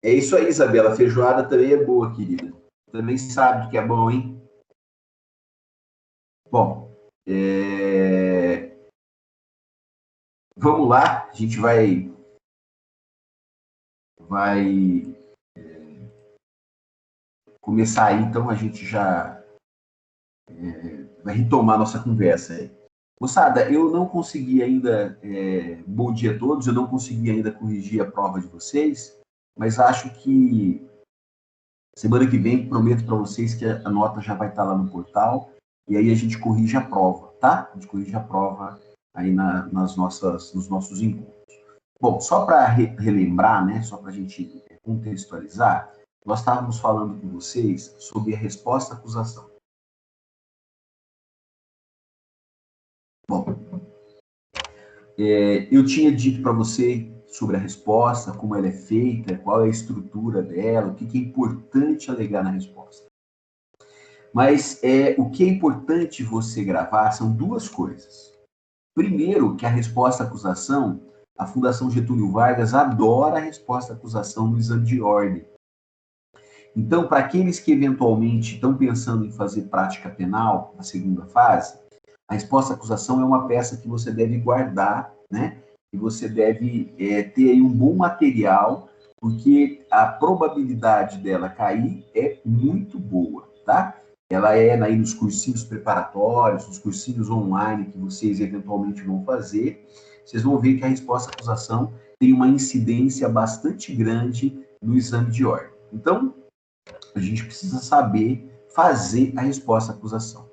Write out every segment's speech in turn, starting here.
É isso aí, Isabela. A feijoada também é boa, querida. Também sabe do que é bom, hein? Bom, vamos lá. A gente vai começar aí, então a gente já vai retomar nossa conversa aí. Moçada, eu não consegui ainda, bom dia a todos, eu não consegui ainda corrigir a prova de vocês, mas acho que semana que vem prometo para vocês que a nota já vai estar lá no portal e aí a gente corrige a prova, tá? A gente corrige a prova aí nos nossos encontros. Bom, só para relembrar, né, só para a gente contextualizar, nós estávamos falando com vocês sobre a resposta à acusação. Bom, eu tinha dito para você sobre a resposta, como ela é feita, qual é a estrutura dela, o que é importante alegar na resposta. Mas o que é importante você gravar são duas coisas. Primeiro, que a resposta à acusação, a Fundação Getúlio Vargas adora a resposta à acusação no exame de ordem. Então, para aqueles que eventualmente estão pensando em fazer prática penal, na segunda fase, a resposta à acusação é uma peça que você deve guardar, né? E você deve ter aí um bom material, porque a probabilidade dela cair é muito boa, tá? Ela é aí nos cursinhos preparatórios, nos cursinhos online que vocês eventualmente vão fazer, vocês vão ver que a resposta à acusação tem uma incidência bastante grande no exame de ordem. Então, a gente precisa saber fazer a resposta à acusação.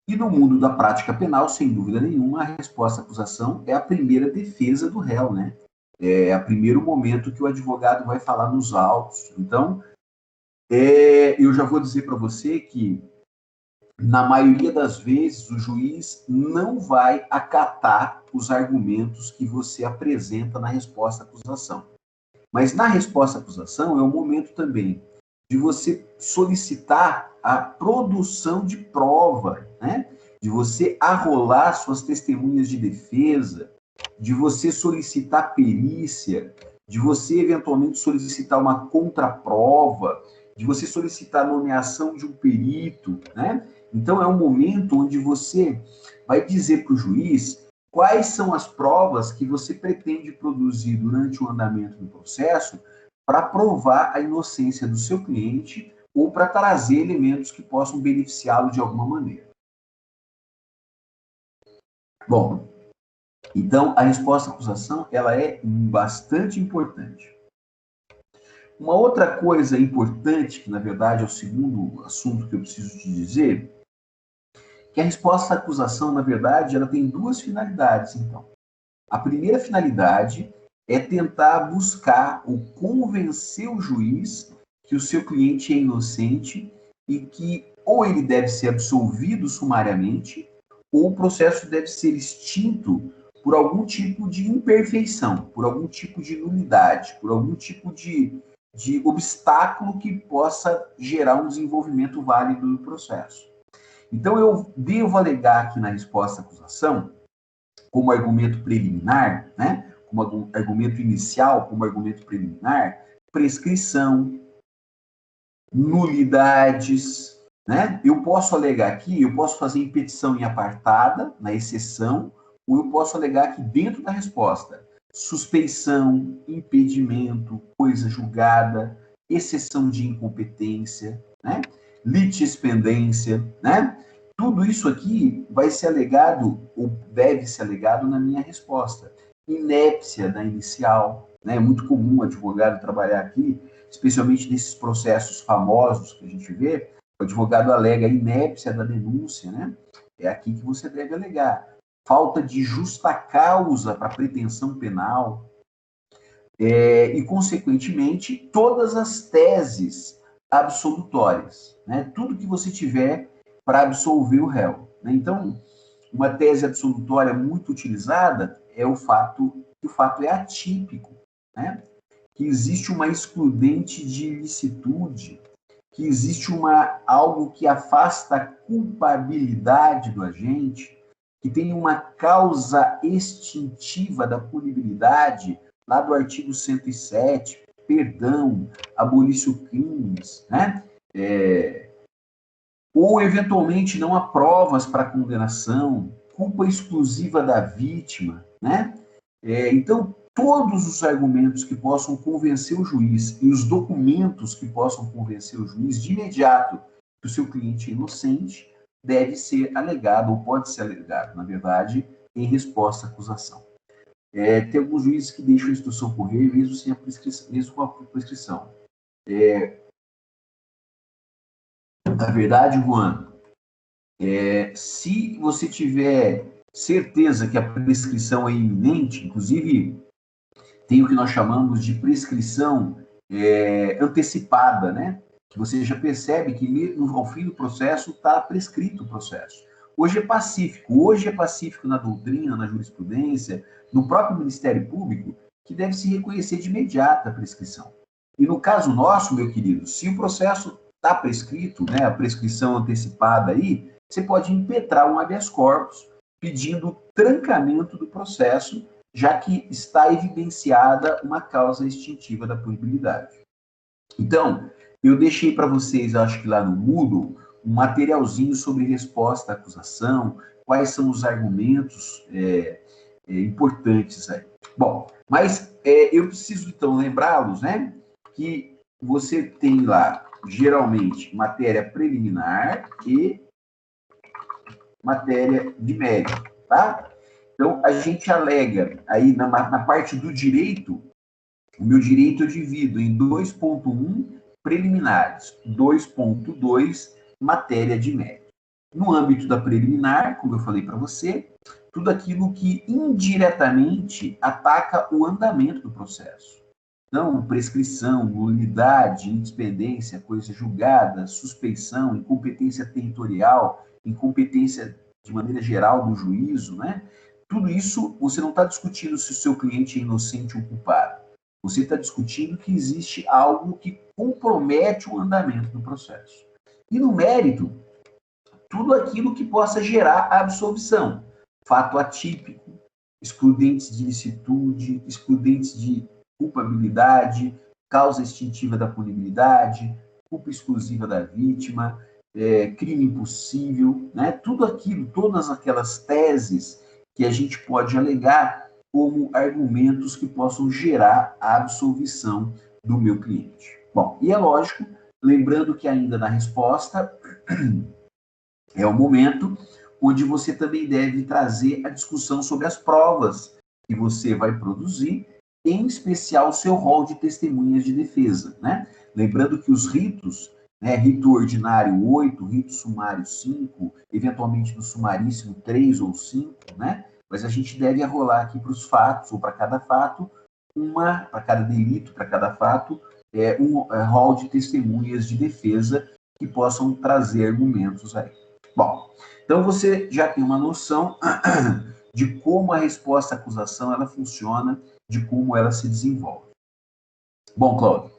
E no mundo da prática penal, sem dúvida nenhuma, a resposta à acusação é a primeira defesa do réu, né? É o primeiro momento que o advogado vai falar nos autos. Então, eu já vou dizer para você que, na maioria das vezes, o juiz não vai acatar os argumentos que você apresenta na resposta à acusação. Mas na resposta à acusação é o momento também de você solicitar a produção de prova, né? De você arrolar suas testemunhas de defesa, de você solicitar perícia, de você eventualmente solicitar uma contraprova, de você solicitar a nomeação de um perito, né? Então é um momento onde você vai dizer para o juiz quais são as provas que você pretende produzir durante o andamento do processo para provar a inocência do seu cliente ou para trazer elementos que possam beneficiá-lo de alguma maneira. Bom, então a resposta à acusação ela é bastante importante. Uma outra coisa importante, que na verdade é o segundo assunto que eu preciso te dizer, que a resposta à acusação, na verdade, ela tem duas finalidades, então. A primeira finalidade é tentar buscar ou convencer o juiz que o seu cliente é inocente e que ou ele deve ser absolvido sumariamente ou o processo deve ser extinto por algum tipo de imperfeição, por algum tipo de nulidade, por algum tipo de obstáculo que possa gerar um desenvolvimento válido do processo. Então, eu devo alegar aqui na resposta à acusação como argumento preliminar, né? Como argumento inicial, como argumento preliminar, prescrição, nulidades, né? Eu posso alegar aqui, eu posso fazer em petição em apartada, na exceção, ou eu posso alegar aqui dentro da resposta, suspeição, impedimento, coisa julgada, exceção de incompetência, né? Litispendência, né? Tudo isso aqui vai ser alegado, ou deve ser alegado na minha resposta. Inépcia da inicial, né? É muito comum o advogado trabalhar aqui, especialmente nesses processos famosos que a gente vê, o advogado alega a inépcia da denúncia, né? É aqui que você deve alegar. Falta de justa causa para pretensão penal, e, consequentemente, todas as teses absolutórias, né? Tudo que você tiver para absolver o réu. Né? Então, uma tese absolutória muito utilizada é o fato que o fato é atípico, né? Que existe uma excludente de ilicitude, que existe algo que afasta a culpabilidade do agente, que tem uma causa extintiva da punibilidade, lá do artigo 107, perdão, abolício crimes, né? Ou, eventualmente, não há provas para condenação, culpa exclusiva da vítima, né? Então, todos os argumentos que possam convencer o juiz e os documentos que possam convencer o juiz de imediato que o seu cliente é inocente deve ser alegado, ou pode ser alegado, na verdade, em resposta à acusação. Tem alguns juízes que deixam a instrução correr, mesmo sem a prescrição, mesmo com a prescrição. Na verdade, Juan, se você tiver certeza que a prescrição é iminente, inclusive tem o que nós chamamos de prescrição antecipada, né? Que você já percebe que ao fim do processo está prescrito o processo. Hoje é pacífico na doutrina, na jurisprudência, no próprio Ministério Público, que deve se reconhecer de imediata a prescrição. E no caso nosso, meu querido, se o processo está prescrito, né, a prescrição antecipada aí, você pode impetrar um habeas corpus pedindo o trancamento do processo, já que está evidenciada uma causa extintiva da punibilidade. Então, eu deixei para vocês, acho que lá no Moodle, um materialzinho sobre resposta à acusação, quais são os argumentos importantes aí. Bom, mas eu preciso, então, lembrá-los, né, que você tem lá, geralmente, matéria preliminar e matéria de mérito, tá? Então, a gente alega aí na parte do direito, o meu direito eu divido em 2.1 preliminares, 2.2 matéria de mérito. No âmbito da preliminar, como eu falei para você, tudo aquilo que indiretamente ataca o andamento do processo. Então, prescrição, nulidade, indispendência, coisa julgada, suspeição, incompetência territorial, incompetência de maneira geral do juízo, né? Tudo isso, você não está discutindo se o seu cliente é inocente ou culpado. Você está discutindo que existe algo que compromete o andamento do processo. E no mérito, tudo aquilo que possa gerar a absolvição. Fato atípico, excludentes de ilicitude, excludentes de culpabilidade, causa extintiva da punibilidade, culpa exclusiva da vítima, crime impossível, né? Tudo aquilo, todas aquelas teses que a gente pode alegar como argumentos que possam gerar a absolvição do meu cliente. Bom, e é lógico, lembrando que ainda na resposta é o momento onde você também deve trazer a discussão sobre as provas que você vai produzir, em especial o seu rol de testemunhas de defesa, né? Lembrando que os ritos, né, rito ordinário 8, rito sumário 5, eventualmente no sumaríssimo 3 ou 5, né? Mas a gente deve arrolar aqui para os fatos, ou para cada fato, para cada delito, para cada fato, um rol de testemunhas de defesa que possam trazer argumentos aí. Bom, então você já tem uma noção de como a resposta à acusação ela funciona, de como ela se desenvolve. Bom, Cláudio,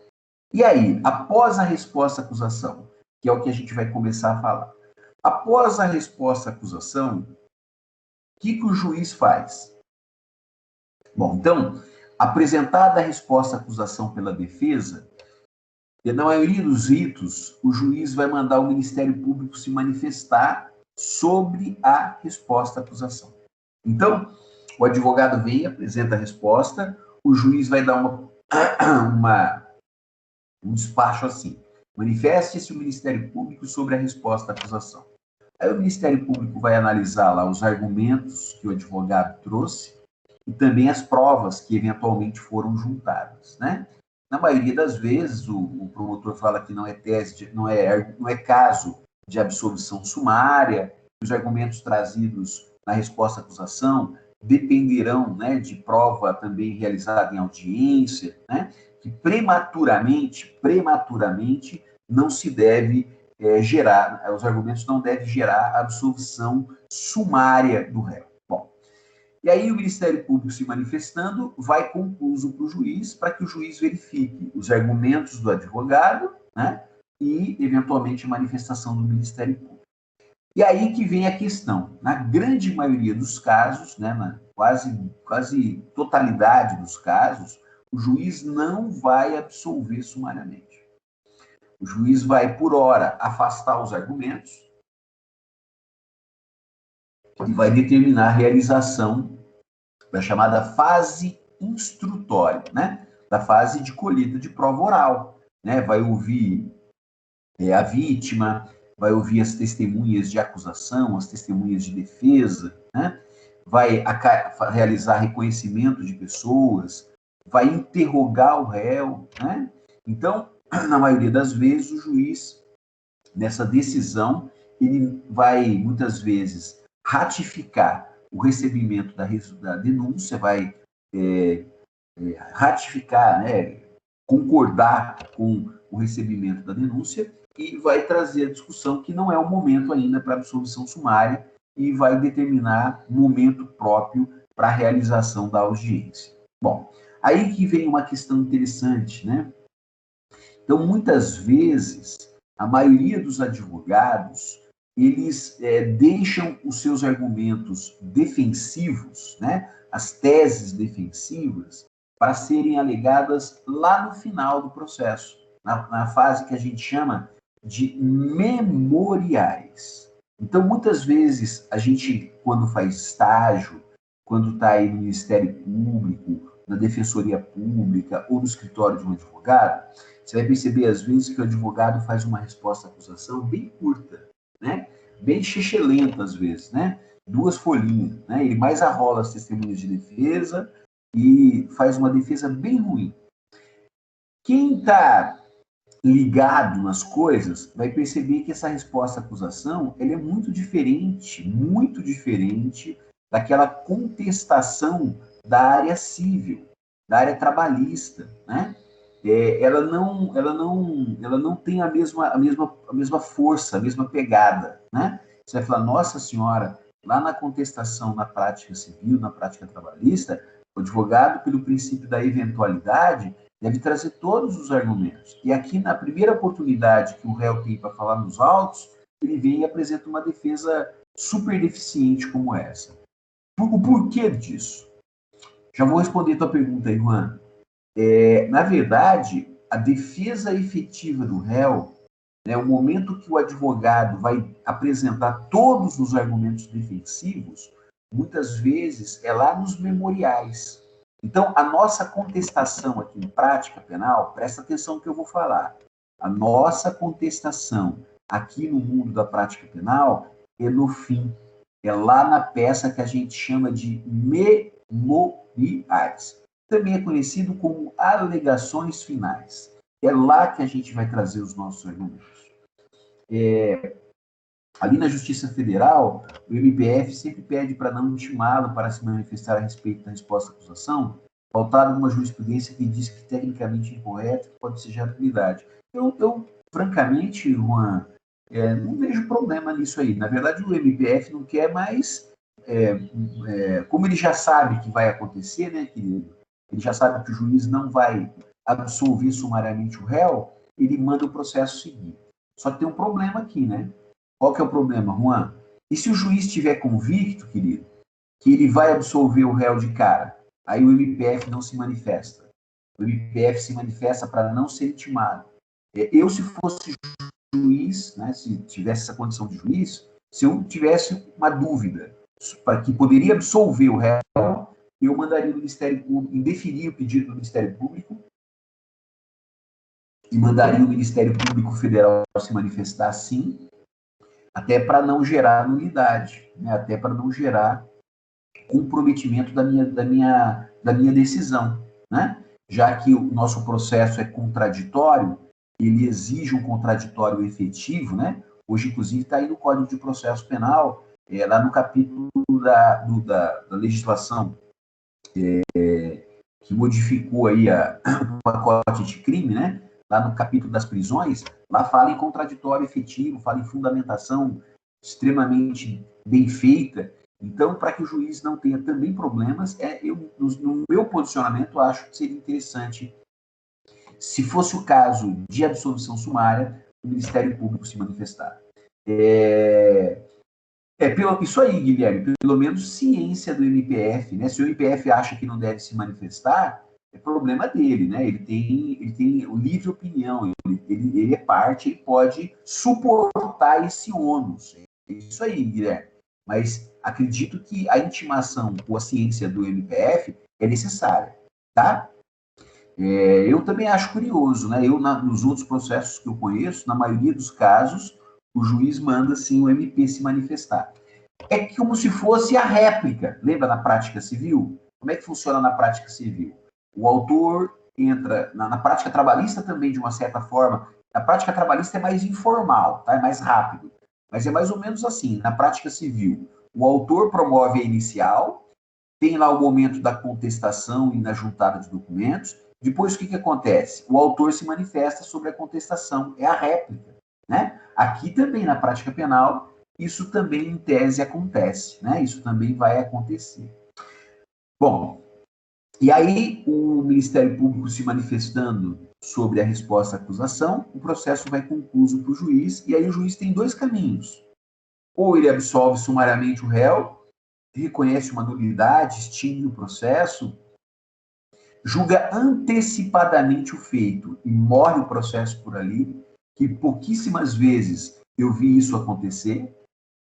e aí, após a resposta à acusação, que é o que a gente vai começar a falar, após a resposta à acusação, o que o juiz faz? Bom, então, apresentada a resposta à acusação pela defesa, na maioria dos ritos, o juiz vai mandar o Ministério Público se manifestar sobre a resposta à acusação. Então, o advogado vem, apresenta a resposta, o juiz vai dar um despacho assim: manifeste-se o Ministério Público sobre a resposta à acusação. Aí o Ministério Público vai analisar lá os argumentos que o advogado trouxe e também as provas que eventualmente foram juntadas, né? Na maioria das vezes, o promotor fala que não é não é caso de absolvição sumária, os argumentos trazidos na resposta à acusação dependerão, né, de prova também realizada em audiência, né, que prematuramente não se deve gerar, os argumentos não devem gerar absolvição sumária do réu. E aí o Ministério Público se manifestando vai concluso para o juiz, para que o juiz verifique os argumentos do advogado, né, e, eventualmente, a manifestação do Ministério Público. E aí que vem a questão. Na grande maioria dos casos, né, na quase totalidade dos casos, o juiz não vai absolver sumariamente. O juiz vai, por hora, afastar os argumentos e vai determinar a realização da chamada fase instrutória, né? Da fase de colheita de prova oral, né? Vai ouvir a vítima, vai ouvir as testemunhas de acusação, as testemunhas de defesa, né? Vai realizar reconhecimento de pessoas, vai interrogar o réu, né? Então, na maioria das vezes, o juiz, nessa decisão, ele vai, muitas vezes, ratificar o recebimento da denúncia, vai ratificar, né, concordar com o recebimento da denúncia e vai trazer a discussão que não é o momento ainda para absolvição sumária e vai determinar momento próprio para a realização da audiência. Bom, aí que vem uma questão interessante, né? Então, muitas vezes, a maioria dos advogados, eles deixam os seus argumentos defensivos, né, as teses defensivas, para serem alegadas lá no final do processo, na fase que a gente chama de memoriais. Então, muitas vezes, a gente, quando faz estágio, quando está aí no Ministério Público, na Defensoria Pública ou no escritório de um advogado, você vai perceber, às vezes, que o advogado faz uma resposta à acusação bem curta, né? Bem xixelenta, às vezes, né? 2 folhinhas, né? Ele mais arrola as testemunhas de defesa e faz uma defesa bem ruim. Quem está ligado nas coisas vai perceber que essa resposta à acusação ela é muito diferente daquela contestação da área civil, da área trabalhista, né? Ela não tem a mesma força, a mesma pegada, né? Você vai falar, nossa senhora, lá na contestação na prática civil, na prática trabalhista, o advogado, pelo princípio da eventualidade, deve trazer todos os argumentos. E aqui, na primeira oportunidade que o réu tem para falar nos autos, ele vem e apresenta uma defesa super deficiente como essa. O porquê disso? Já vou responder a tua pergunta aí, Juan. Na verdade, a defesa efetiva do réu, né, o momento que o advogado vai apresentar todos os argumentos defensivos, muitas vezes é lá nos memoriais. Então, a nossa contestação aqui em prática penal, presta atenção no que eu vou falar. A nossa contestação aqui no mundo da prática penal é no fim, é lá na peça que a gente chama de memoriais. Também é conhecido como alegações finais. É lá que a gente vai trazer os nossos argumentos. Ali na Justiça Federal, o MPF sempre pede para não intimá-lo para se manifestar a respeito da resposta à acusação, pautado numa jurisprudência que diz que tecnicamente incorreta pode ser gerada nulidade. Eu, francamente, Juan, não vejo problema nisso aí. Na verdade, o MPF não quer mais, como ele já sabe que vai acontecer, né, querido? Ele já sabe que o juiz não vai absolver sumariamente o réu, ele manda o processo seguir. Só que tem um problema aqui, né? Qual que é o problema, Juan? E se o juiz estiver convicto, querido, que ele vai absolver o réu de cara, aí o MPF não se manifesta. O MPF se manifesta para não ser intimado. Eu, se fosse juiz, né, se tivesse essa condição de juiz, se eu tivesse uma dúvida para que poderia absolver o réu, eu mandaria o Ministério Público, indeferir o pedido do Ministério Público e mandaria o Ministério Público Federal se manifestar sim, até para não gerar nulidade, né? Até para não gerar comprometimento da minha decisão, né? Já que o nosso processo é contraditório, ele exige um contraditório efetivo, né? Hoje, inclusive, está aí no Código de Processo Penal, lá no capítulo da legislação que modificou aí o pacote de crime, né? Lá no capítulo das prisões, lá fala em contraditório efetivo, fala em fundamentação extremamente bem feita. Então, para que o juiz não tenha também problemas, no meu posicionamento, acho que seria interessante, se fosse o caso de absolvição sumária, o Ministério Público se manifestar. Isso aí, Guilherme, pelo menos ciência do MPF, né? Se o MPF acha que não deve se manifestar, é problema dele, né? Ele tem o livre opinião, ele é parte, ele pode suportar esse ônus. É isso aí, Guilherme. Mas acredito que a intimação ou a ciência do MPF é necessária, tá? Eu também acho curioso, né? Nos outros processos que eu conheço, na maioria dos casos, o juiz manda, sim, o MP se manifestar. É como se fosse a réplica, lembra na prática civil? Como é que funciona na prática civil? O autor entra, na prática trabalhista também, de uma certa forma, a prática trabalhista é mais informal, tá? É mais rápido, mas é mais ou menos assim, na prática civil. O autor promove a inicial, tem lá o momento da contestação e na juntada de documentos. Depois, o que acontece? O autor se manifesta sobre a contestação, é a réplica, né? Aqui também, na prática penal, isso também, em tese, acontece, né? Isso também vai acontecer. Bom, e aí o Ministério Público se manifestando sobre a resposta à acusação, o processo vai concluso para o juiz, e aí o juiz tem dois caminhos. Ou ele absolve sumariamente o réu, reconhece uma nulidade, extingue o processo, julga antecipadamente o feito e morre o processo por ali, que pouquíssimas vezes eu vi isso acontecer,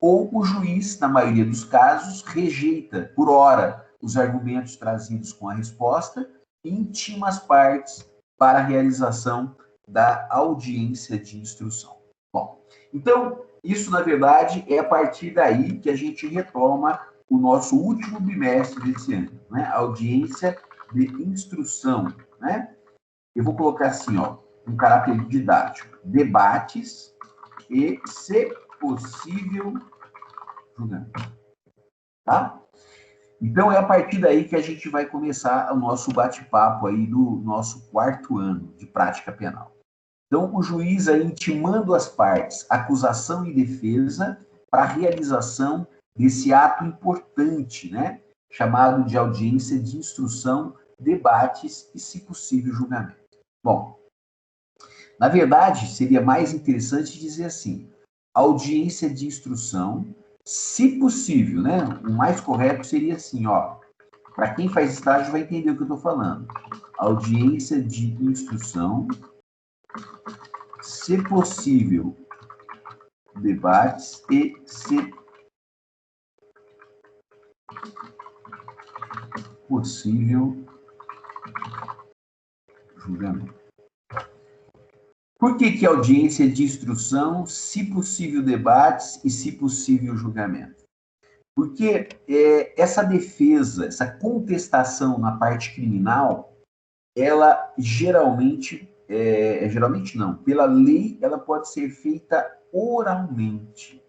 ou o juiz, na maioria dos casos, rejeita, por hora, os argumentos trazidos com a resposta e intima as partes para a realização da audiência de instrução. Bom, então, isso, na verdade, é a partir daí que a gente retoma o nosso último bimestre desse ano, né? A audiência de instrução, né? Eu vou colocar assim, ó, um caráter didático: debates e, se possível, julgamento, tá? Então, é a partir daí que a gente vai começar o nosso bate-papo aí do nosso 4º ano de prática penal. Então, o juiz aí intimando as partes, acusação e defesa, para a realização desse ato importante, né? Chamado de audiência de instrução, debates e, se possível, julgamento. Bom, na verdade, seria mais interessante dizer assim: audiência de instrução, se possível, né? O mais correto seria assim, ó. Para quem faz estágio vai entender o que eu estou falando. Audiência de instrução, se possível, debates e, se possível, julgamento. Por que audiência de instrução, se possível, debates e, se possível, julgamento? Porque essa defesa, essa contestação na parte criminal, ela geralmente não, pela lei, ela pode ser feita oralmente.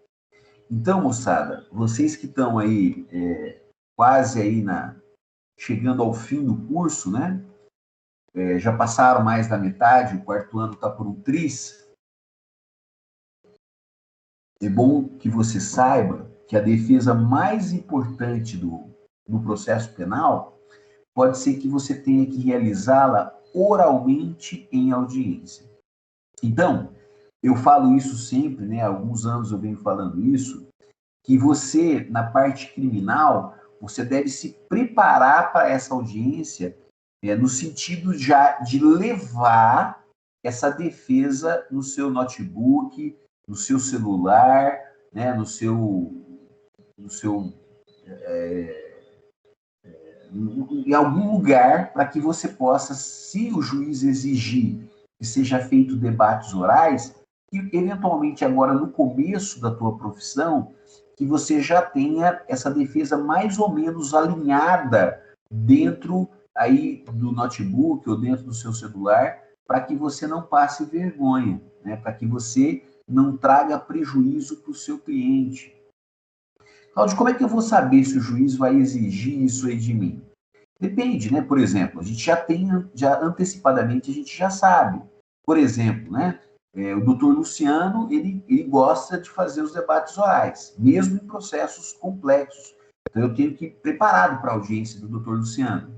Então, moçada, vocês que estão aí quase aí chegando ao fim do curso, né? Já passaram mais da metade, o 4º ano está por um tris. É bom que você saiba que a defesa mais importante do processo penal pode ser que você tenha que realizá-la oralmente em audiência. Então, eu falo isso sempre, né? Há alguns anos eu venho falando isso, que você, na parte criminal, você deve se preparar para essa audiência no sentido já de levar essa defesa no seu notebook, no seu celular, né? Em algum lugar, para que você possa, se o juiz exigir que seja feito debates orais, que eventualmente agora no começo da tua profissão, que você já tenha essa defesa mais ou menos alinhada dentro aí do notebook ou dentro do seu celular, para que você não passe vergonha, né? Para que você não traga prejuízo para o seu cliente. Cláudio, como é que eu vou saber se o juiz vai exigir isso aí de mim? Depende, né? Por exemplo, a gente já antecipadamente a gente já sabe. Por exemplo, né? O doutor Luciano, ele gosta de fazer os debates orais, mesmo em processos complexos. Então, eu tenho que ir preparado para a audiência do doutor Luciano.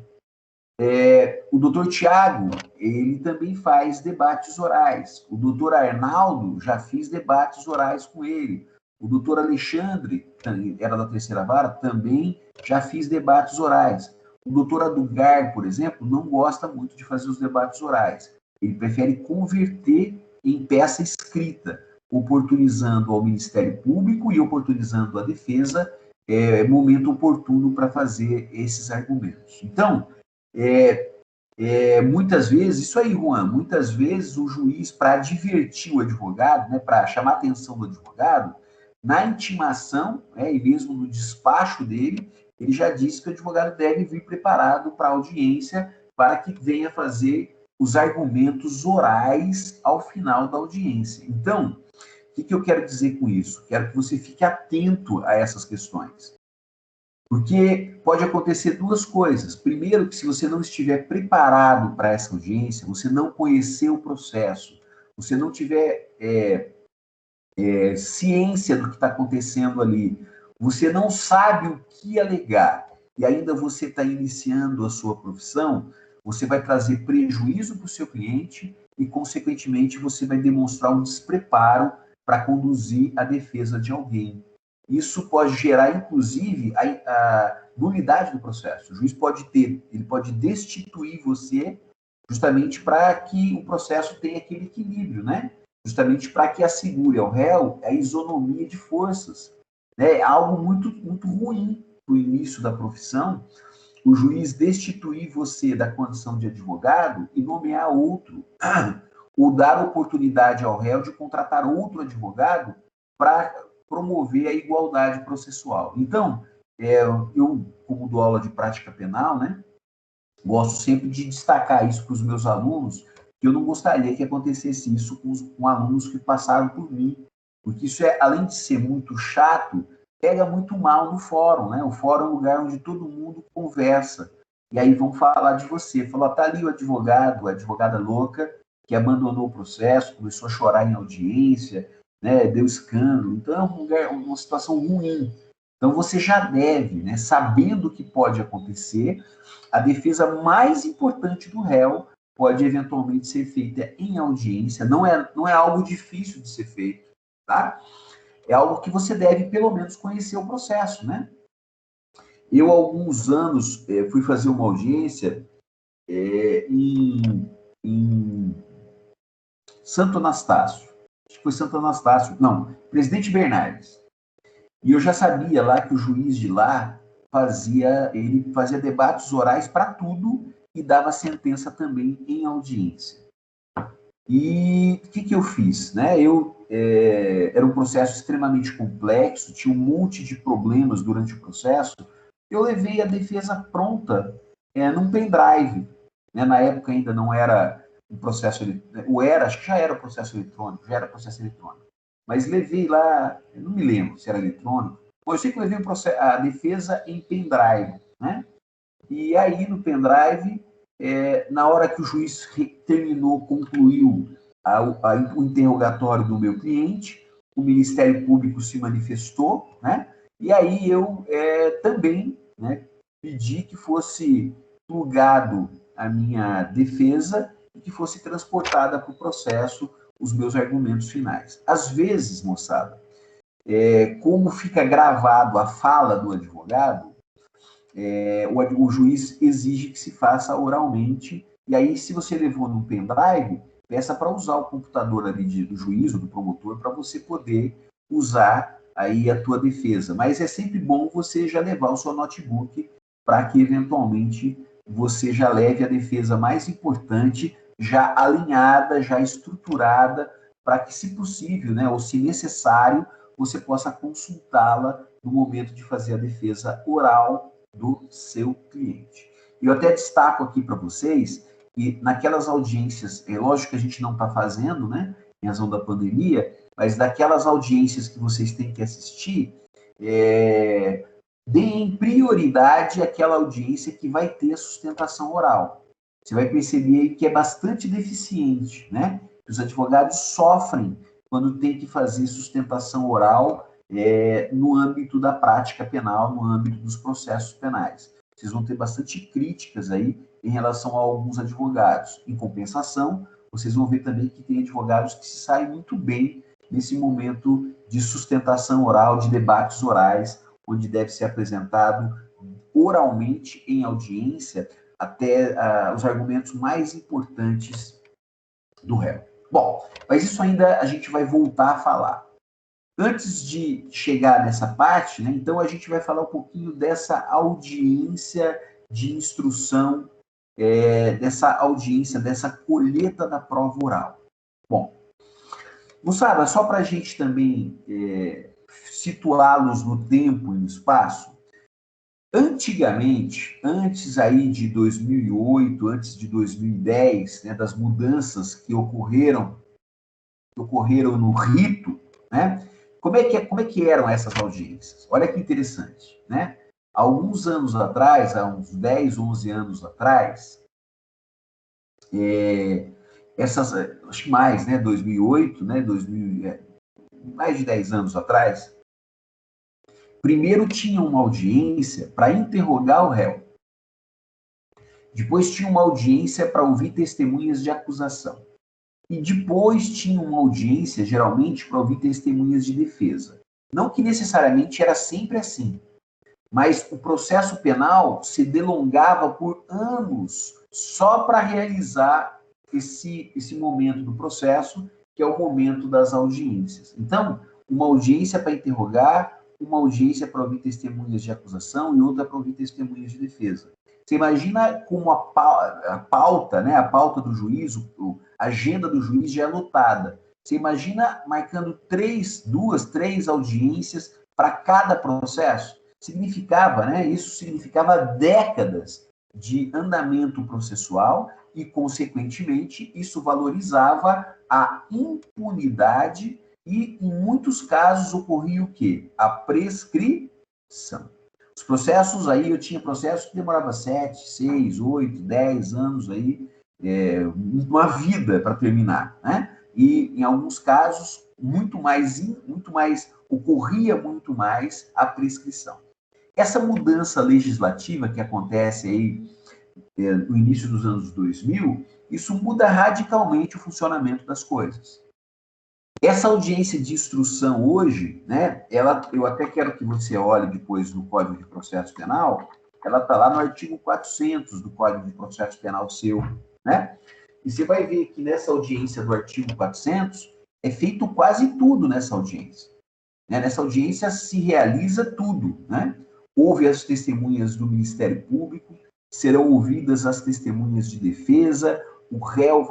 O doutor Tiago, ele também faz debates orais. O doutor Arnaldo, já fiz debates orais com ele. O doutor Alexandre, era da 3ª vara, também já fiz debates orais. O doutor Adugar, por exemplo, não gosta muito de fazer os debates orais. Ele prefere converter em peça escrita, oportunizando ao Ministério Público e oportunizando à defesa momento oportuno para fazer esses argumentos. Então, muitas vezes, isso aí, Juan, muitas vezes o juiz, para divertir o advogado, né, para chamar a atenção do advogado, na intimação, e mesmo no despacho dele, ele já disse que o advogado deve vir preparado para a audiência para que venha fazer os argumentos orais ao final da audiência. Então, o que eu quero dizer com isso? Quero que você fique atento a essas questões. Porque pode acontecer duas coisas. Primeiro, que se você não estiver preparado para essa audiência, você não conhecer o processo, você não tiver ciência do que está acontecendo ali, você não sabe o que alegar, e ainda você está iniciando a sua profissão, você vai trazer prejuízo para o seu cliente e, consequentemente, você vai demonstrar um despreparo para conduzir a defesa de alguém. Isso pode gerar, inclusive, a nulidade do processo. O juiz ele pode destituir você justamente para que o processo tenha aquele equilíbrio, né? Justamente para que assegure ao réu a isonomia de forças. É algo muito, muito ruim para o início da profissão, o juiz destituir você da condição de advogado e nomear outro, ou dar oportunidade ao réu de contratar outro advogado para promover a igualdade processual. Então, eu, como dou aula de prática penal, né, gosto sempre de destacar isso para os meus alunos, que eu não gostaria que acontecesse isso com alunos que passaram por mim, porque isso além de ser muito chato, pega muito mal no fórum, né? O fórum é um lugar onde todo mundo conversa, e aí vão falar de você. Falou, tá ali o advogado, a advogada louca, que abandonou o processo, começou a chorar em audiência, né? Deu escândalo. Então é um lugar, uma situação ruim. Então você já deve, né, sabendo o que pode acontecer, a defesa mais importante do réu pode eventualmente ser feita em audiência, não é algo difícil de ser feito, tá? É algo que você deve, pelo menos, conhecer o processo, né? Eu, há alguns anos, fui fazer uma audiência em Santo Anastácio. Acho que foi Santo Anastácio. Não, Presidente Bernardes. E eu já sabia lá que o juiz de lá ele fazia debates orais para tudo e dava sentença também em audiência. E o que eu fiz? Né? Era um processo extremamente complexo, tinha um monte de problemas durante o processo. Eu levei a defesa pronta num pendrive. Né? Na época ainda não era um processo, acho que já era processo eletrônico, Mas levei lá, não me lembro se era eletrônico, mas eu sei que levei a defesa em pendrive. Né? E aí, no pendrive, na hora que o juiz concluiu o interrogatório do meu cliente, o Ministério Público se manifestou, né? E aí eu também, né, pedi que fosse plugado a minha defesa e que fosse transportada para o processo os meus argumentos finais. Às vezes, moçada, como fica gravado a fala do advogado, o juiz exige que se faça oralmente, e aí, se você levou num pendrive, peça para usar o computador ali do juiz ou do promotor para você poder usar aí a tua defesa. Mas é sempre bom você já levar o seu notebook para que, eventualmente, você já leve a defesa mais importante, já alinhada, já estruturada, para que, se possível, né, ou se necessário, você possa consultá-la no momento de fazer a defesa oral do seu cliente. Eu até destaco aqui para vocês que naquelas audiências, é lógico que a gente não está fazendo, né, em razão da pandemia, mas daquelas audiências que vocês têm que assistir, deem prioridade àquela audiência que vai ter a sustentação oral. Você vai perceber que é bastante deficiente, né? Os advogados sofrem quando tem que fazer sustentação oral no âmbito da prática penal, no âmbito dos processos penais. Vocês vão ter bastante críticas aí em relação a alguns advogados. Em compensação, vocês vão ver também que tem advogados que se saem muito bem nesse momento de sustentação oral, de debates orais, onde deve ser apresentado oralmente em audiência até os argumentos mais importantes do réu. Bom, mas isso ainda a gente vai voltar a falar. Antes de chegar nessa parte, né, então a gente vai falar um pouquinho dessa audiência de instrução, dessa audiência, dessa colheita da prova oral. Bom, moçada, só para a gente também situá-los no tempo e no espaço, antigamente, antes aí de 2008, antes de 2010, né, das mudanças que ocorreram no rito, né? Como é que eram essas audiências? Olha que interessante, né? Há alguns anos atrás, há uns 10, 11 anos atrás, acho que mais, né? 2008, né? Mais de 10 anos atrás, primeiro tinha uma audiência para interrogar o réu. Depois tinha uma audiência para ouvir testemunhas de acusação. E depois tinha uma audiência, geralmente, para ouvir testemunhas de defesa. Não que necessariamente era sempre assim, mas o processo penal se delongava por anos só para realizar esse momento do processo, que é o momento das audiências. Então, uma audiência para interrogar, uma audiência para ouvir testemunhas de acusação e outra para ouvir testemunhas de defesa. Você imagina como a pauta, né, a pauta do juízo, a agenda do juiz já é lotada. Você imagina marcando 2, 3 audiências para cada processo? Significava, né, isso significava décadas de andamento processual e, consequentemente, isso valorizava a impunidade e, em muitos casos, ocorria o quê? A prescrição. Os processos aí, eu tinha processos que demoravam 7, 6, 8, 10 anos aí, uma vida para terminar, né? E, em alguns casos, ocorria muito mais a prescrição. Essa mudança legislativa que acontece aí no início dos anos 2000, isso muda radicalmente o funcionamento das coisas. Essa audiência de instrução hoje, né, eu até quero que você olhe depois no Código de Processo Penal, ela está lá no artigo 400 do Código de Processo Penal seu, né? E você vai ver que nessa audiência do artigo 400 é feito quase tudo nessa audiência. Né? Nessa audiência se realiza tudo, né? Ouve as testemunhas do Ministério Público, serão ouvidas as testemunhas de defesa, o réu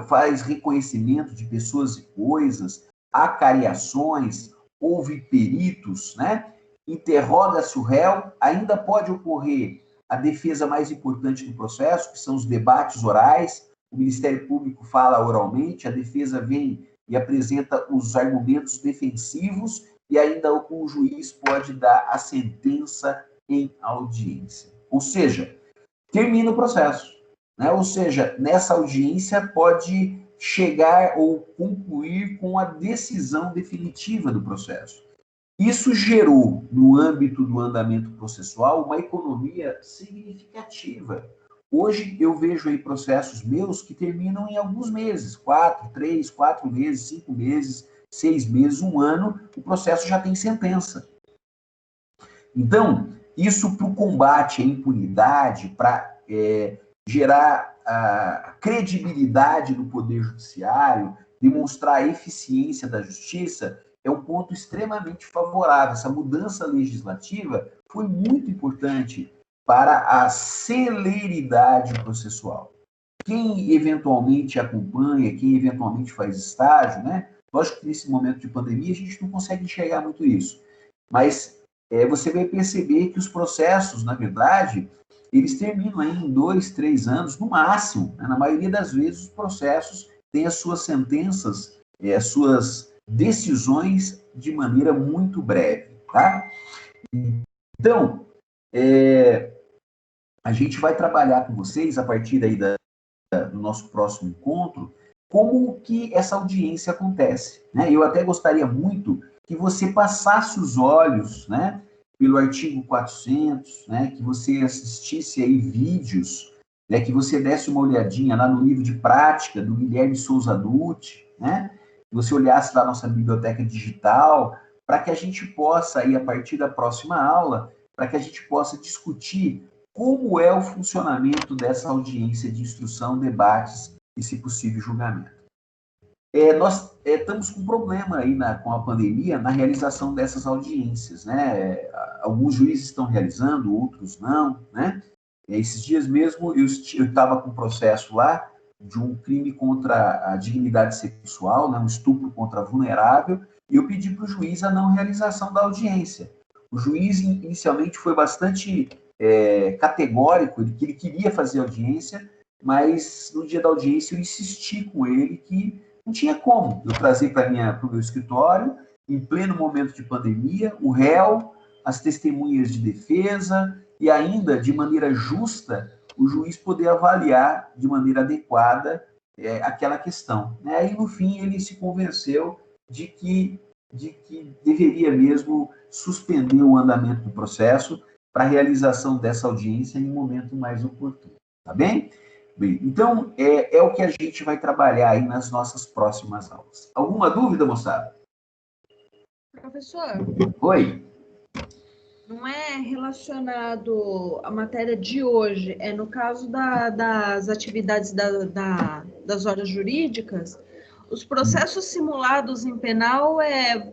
faz reconhecimento de pessoas e coisas, há cariações, houve peritos, né? Interroga-se o réu, ainda pode ocorrer a defesa mais importante do processo, que são os debates orais, o Ministério Público fala oralmente, a defesa vem e apresenta os argumentos defensivos, e ainda o juiz pode dar a sentença em audiência. Ou seja, termina o processo. Né? Ou seja, nessa audiência pode chegar ou concluir com a decisão definitiva do processo. Isso gerou, no âmbito do andamento processual, uma economia significativa. Hoje eu vejo aí processos meus que terminam em alguns meses, 4, 3, 4 meses, 5 meses, 6 meses, 1 ano, o processo já tem sentença. Então, isso para o combate à impunidade, para gerar a credibilidade do Poder Judiciário, demonstrar a eficiência da Justiça, é um ponto extremamente favorável. Essa mudança legislativa foi muito importante para a celeridade processual. Quem eventualmente acompanha, quem eventualmente faz estágio, né? Lógico que nesse momento de pandemia a gente não consegue enxergar muito isso, mas você vai perceber que os processos, na verdade, eles terminam aí em 2, 3 anos, no máximo. Né? Na maioria das vezes, os processos têm as suas sentenças, as suas decisões de maneira muito breve. Tá? Então, a gente vai trabalhar com vocês, a partir daí do nosso próximo encontro, como que essa audiência acontece. Né? Eu até gostaria muito que você passasse os olhos, né, pelo artigo 400, né, que você assistisse aí vídeos, né, que você desse uma olhadinha lá no livro de prática do Guilherme Souza Dutti, né, que você olhasse lá na nossa biblioteca digital, para que a gente possa, aí, a partir da próxima aula, para que a gente possa discutir como é o funcionamento dessa audiência de instrução, debates e, se possível, julgamento. Nós estamos com um problema aí com a pandemia na realização dessas audiências, né? Alguns juízes estão realizando, outros não, né? Esses dias mesmo eu estava com um processo lá de um crime contra a dignidade sexual, né? Um estupro contra vulnerável, e eu pedi para o juiz a não realização da audiência. O juiz inicialmente foi bastante categórico, que ele queria fazer audiência, mas no dia da audiência eu insisti com ele que não tinha como eu trazer para o meu escritório, em pleno momento de pandemia, o réu, as testemunhas de defesa e ainda, de maneira justa, o juiz poder avaliar de maneira adequada aquela questão. Aí, no fim, ele se convenceu de que deveria mesmo suspender o andamento do processo para a realização dessa audiência em um momento mais oportuno. Tá bem? Bem, então, é o que a gente vai trabalhar aí nas nossas próximas aulas. Alguma dúvida, moçada? Professor. Oi. Não é relacionado à matéria de hoje, é no caso das atividades das horas jurídicas, os processos simulados em penal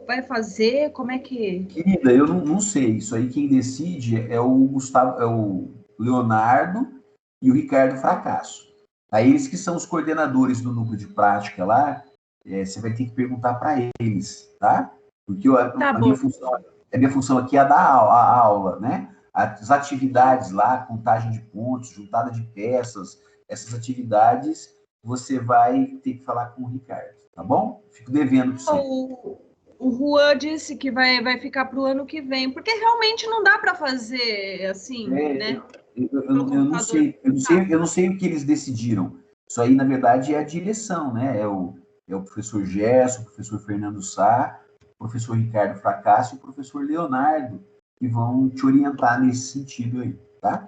vai fazer, como é que... Querida, eu não sei, isso aí quem decide é o Leonardo e o Ricardo Fracasso. Aí eles que são os coordenadores do núcleo de prática lá, você vai ter que perguntar para eles, tá? Porque a minha função aqui é dar a aula, né? As atividades lá, contagem de pontos, juntada de peças, essas atividades, você vai ter que falar com o Ricardo, tá bom? Fico devendo para você. O Juan disse que vai ficar para o ano que vem, porque realmente não dá para fazer assim, né? Eu não sei o que eles decidiram. Isso aí, na verdade, é a direção, né? É o professor Gerson, o professor Fernando Sá, o professor Ricardo Fracasso e o professor Leonardo, que vão te orientar nesse sentido aí, tá?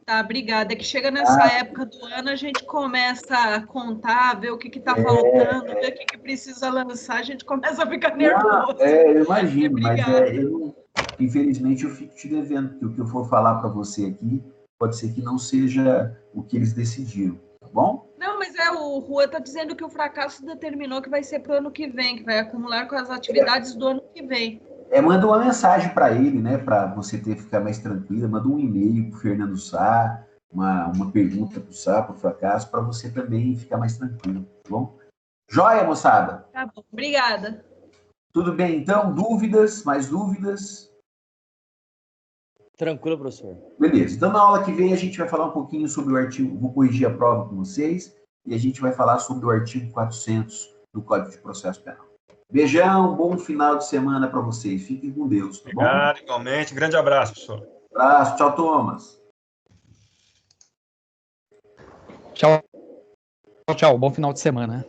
Tá, obrigada. É que chega nessa época do ano, a gente começa a contar, ver o que está faltando, ver o que precisa lançar, a gente começa a ficar nervoso. Eu imagino, mas infelizmente eu fico te devendo, porque o que eu for falar para você aqui pode ser que não seja o que eles decidiram, tá bom? Não, mas o Juan está dizendo que o Fracasso determinou que vai ser para o ano que vem, que vai acumular com as atividades do ano que vem. Manda uma mensagem para ele, né, para você ficar mais tranquila, manda um e-mail para o Fernando Sá, uma pergunta para o Sá, para o Fracasso, para você também ficar mais tranquilo, tá bom? Joia, moçada? Tá bom, obrigada. Tudo bem, então? Dúvidas? Mais dúvidas? Tranquilo, professor. Beleza. Então, na aula que vem, a gente vai falar um pouquinho sobre o artigo, vou corrigir a prova com vocês, e a gente vai falar sobre o artigo 400 do Código de Processo Penal. Beijão, bom final de semana para vocês. Fiquem com Deus, tá bom? Obrigado, igualmente. Grande abraço, professor. Abraço. Tchau, Thomas. Tchau. Tchau. Bom final de semana.